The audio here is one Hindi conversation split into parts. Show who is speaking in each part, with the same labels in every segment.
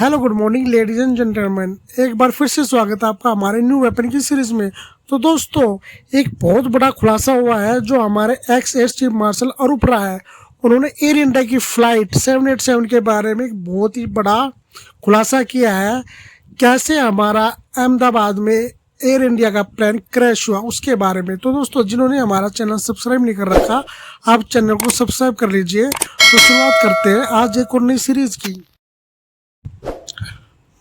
Speaker 1: Hello good morning ladies and gentleman, एक बार फिर से स्वागत है आपका हमारे न्यू वेपन की सीरीज में। तो दोस्तों, एक बहुत बड़ा खुलासा हुआ है जो हमारे एक्स एयर चीफ मार्शल अरूप राय है। उन्होंने एयर इंडिया की फ्लाइट 787 के बारे में एक बहुत ही बड़ा खुलासा किया है। कैसे हमारा अहमदाबाद में एयर इंडिया का प्लेन क्रैश हुआ उसके बारे में। तो दोस्तों, जिन्होंने हमारा चैनल सब्सक्राइब नहीं कर रखा, आप चैनल को सब्सक्राइब कर लीजिए। तो शुरुआत करते हैं आज एक और नई सीरीज की।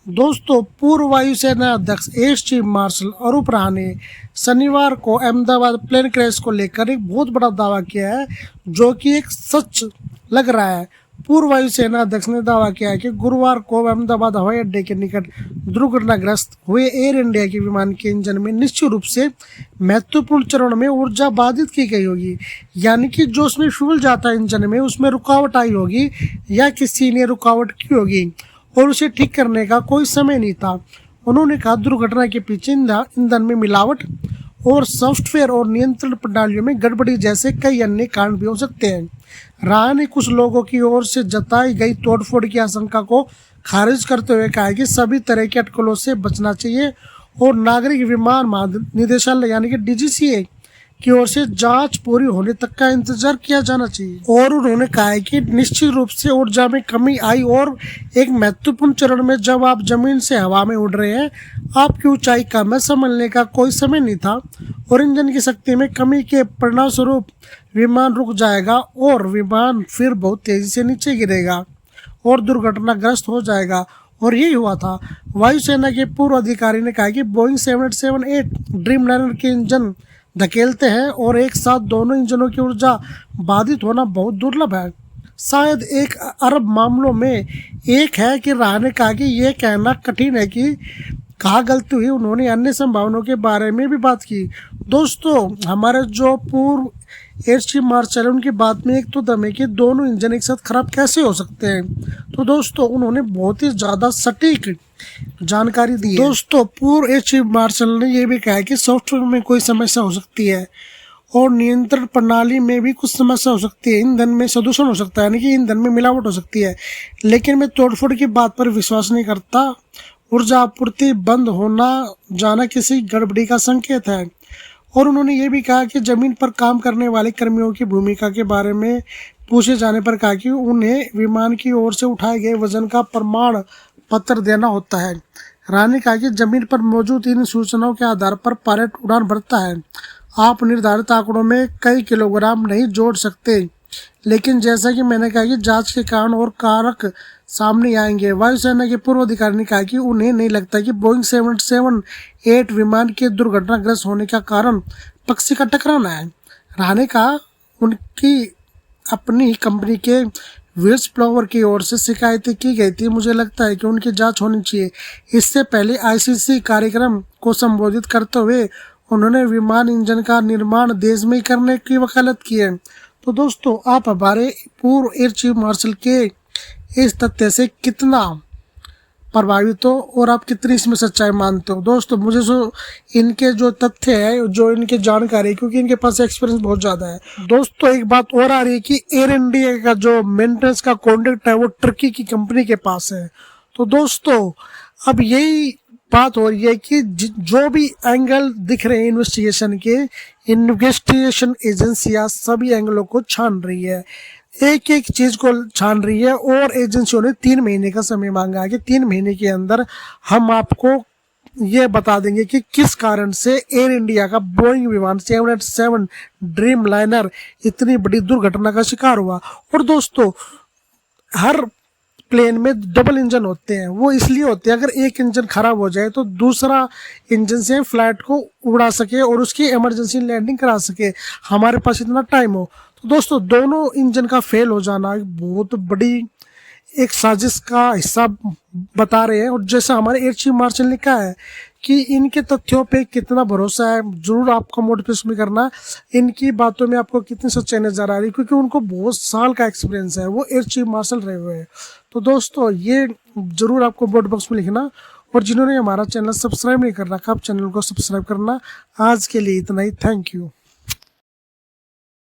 Speaker 1: दोस्तों, पूर्व वायुसेना अध्यक्ष एयर चीफ मार्शल अरूप राय ने शनिवार को अहमदाबाद प्लेन क्रैश को लेकर एक बहुत बड़ा दावा किया है, जो कि एक सच लग रहा है। पूर्व वायुसेना अध्यक्ष ने दावा किया है कि गुरुवार को अहमदाबाद हवाई अड्डे के निकट दुर्घटनाग्रस्त हुए एयर इंडिया के विमान के इंजन में निश्चित रूप से महत्वपूर्ण चरण में ऊर्जा बाधित की गई होगी, यानी कि जो उसमें फ्यूल जाता है इंजन में, उसमें रुकावट आई होगी या किसी ने रुकावट की होगी और उसे ठीक करने का कोई समय नहीं था। उन्होंने कहा, दुर्घटना के पीछे ईंधन में मिलावट और सॉफ्टवेयर और नियंत्रण प्रणालियों में गड़बड़ी जैसे कई अन्य कारण भी हो सकते हैं। राय ने कुछ लोगों की ओर से जताई गई तोड़फोड़ की आशंका को खारिज करते हुए कहा कि सभी तरह की अटकलों से बचना चाहिए और नागरिक विमान महानिदेशालय यानी कि DGCA की ओर से जांच पूरी होने तक का इंतजार किया जाना चाहिए। और उन्होंने कहा है कि निश्चित रूप से ऊर्जा में कमी आई और एक महत्वपूर्ण चरण में जब आप जमीन से हवा में उड़ रहे हैं, आपकी ऊंचाई कम है, संभलने का कोई समय नहीं था और इंजन की शक्ति में कमी के परिणाम स्वरूप विमान रुक जाएगा और विमान फिर बहुत तेजी से नीचे गिरेगा और दुर्घटनाग्रस्त हो जाएगा। और यही हुआ था। वायुसेना के पूर्व अधिकारी ने कहा कि बोइंग 778 ड्रीमलाइनर के इंजन धकेलते हैं और एक साथ दोनों इंजनों की ऊर्जा बाधित होना बहुत दुर्लभ है, शायद 1 अरब मामलों में एक है। कि राय ने कहा कि यह कहना कठिन है कि कहाँ गलती हुई। उन्होंने अन्य संभावनाओं के बारे में भी बात की। दोस्तों, हमारे जो पूर्व एयर चीफ मार्शल है, उनकी बात में एक तो दम है कि दोनों इंजन एक साथ खराब कैसे हो सकते हैं। तो दोस्तों, उन्होंने बहुत ही ज़्यादा सटीक जानकारी दी है। दोस्तों, पूर्व एयर चीफ मार्शल ने यह भी कहा है कि सॉफ्टवेयर में कोई समस्या हो सकती है और नियंत्रण प्रणाली में भी कुछ समस्या हो सकती है। ईंधन में प्रदूषण हो सकता है, यानी कि ईंधन में मिलावट हो सकती है, लेकिन मैं तोड़फोड़ की बात पर विश्वास नहीं करता। ऊर्जा आपूर्ति बंद होना जाना किसी गड़बड़ी का संकेत है। और उन्होंने ये भी कहा कि जमीन पर काम करने वाले कर्मियों की भूमिका के बारे में पूछे जाने पर कहा कि उन्हें विमान की ओर से उठाए गए वजन का प्रमाण पत्र देना होता है। राय ने कहा कि जमीन पर मौजूद इन सूचनाओं के आधार पर पायलट उड़ान भरता है। आप निर्धारित आंकड़ों में कई किलोग्राम नहीं जोड़ सकते, लेकिन जैसा कि मैंने कहा कि जांच के कारण और कारक सामने आएंगे। वायुसेना के पूर्व अधिकारी ने कहा कि उन्हें नहीं लगता कि बोइंग 778 विमान के दुर्घटनाग्रस्त होने का कारण पक्षी का टकराना है। राय ने कहा, उनकी अपनी कंपनी के विल्स फ्लावर की ओर से शिकायतें की गई थी। मुझे लगता है कि उनकी जांच होनी चाहिए। इससे पहले ICC कार्यक्रम को संबोधित करते हुए उन्होंने विमान इंजन का निर्माण देश में ही करने की वकालत की है। तो दोस्तों, आप हमारे पूर्व एयर चीफ मार्शल के इस तथ्य से कितना प्रभावित हो और आप कितनी इसमें सच्चाई मानते हो। दोस्तों, मुझे इनके जो तथ्य है, जो इनकी जानकारी है, क्योंकि इनके पास एक्सपीरियंस बहुत ज़्यादा है। दोस्तों, एक बात और आ रही है कि एयर इंडिया का जो मेंटेनेंस का कॉन्ट्रैक्ट है वो टर्की की कंपनी के पास है। तो दोस्तों, अब यही बात हो रही है कि जो भी एंगल दिख रहे हैं इन्वेस्टिगेशन के, इन्वेस्टिगेशन एजेंसियां सभी एंगलों को छान रही है, एक एक चीज को छान रही है और एजेंसियों ने 3 महीने का समय मांगा है कि 3 महीने के अंदर हम आपको ये बता देंगे कि किस कारण से एयर इंडिया का बोइंग विमान 787 ड्रीम लाइनर इतनी बड़ी दुर्घटना का शिकार हुआ। और दोस्तों, हर प्लेन में डबल इंजन होते हैं। वो इसलिए होते हैं अगर एक इंजन खराब हो जाए तो दूसरा इंजन से फ्लाइट को उड़ा सके और उसकी इमरजेंसी लैंडिंग करा सके, हमारे पास इतना टाइम हो। तो दोस्तों, दोनों इंजन का फेल हो जाना बहुत बड़ी एक साजिश का हिस्सा बता रहे हैं। और जैसा हमारे एयर चीफ मार्शल ने कहा है कि इनके तथ्यों पे कितना भरोसा है, जरूर आपको मोटिवेशन भी करना। इनकी बातों में आपको कितनी सच्चाई नजर आ रही है, क्योंकि उनको बहुत साल का एक्सपीरियंस है, वो एयर चीफ मार्शल रहे हुए हैं। तो दोस्तों, ये जरूर आपको बोर्ड बॉक्स में लिखना। और जिन्होंने हमारा चैनल सब्सक्राइब नहीं कर रखा, आप चैनल को सब्सक्राइब करना। आज के लिए इतना ही। Thank you.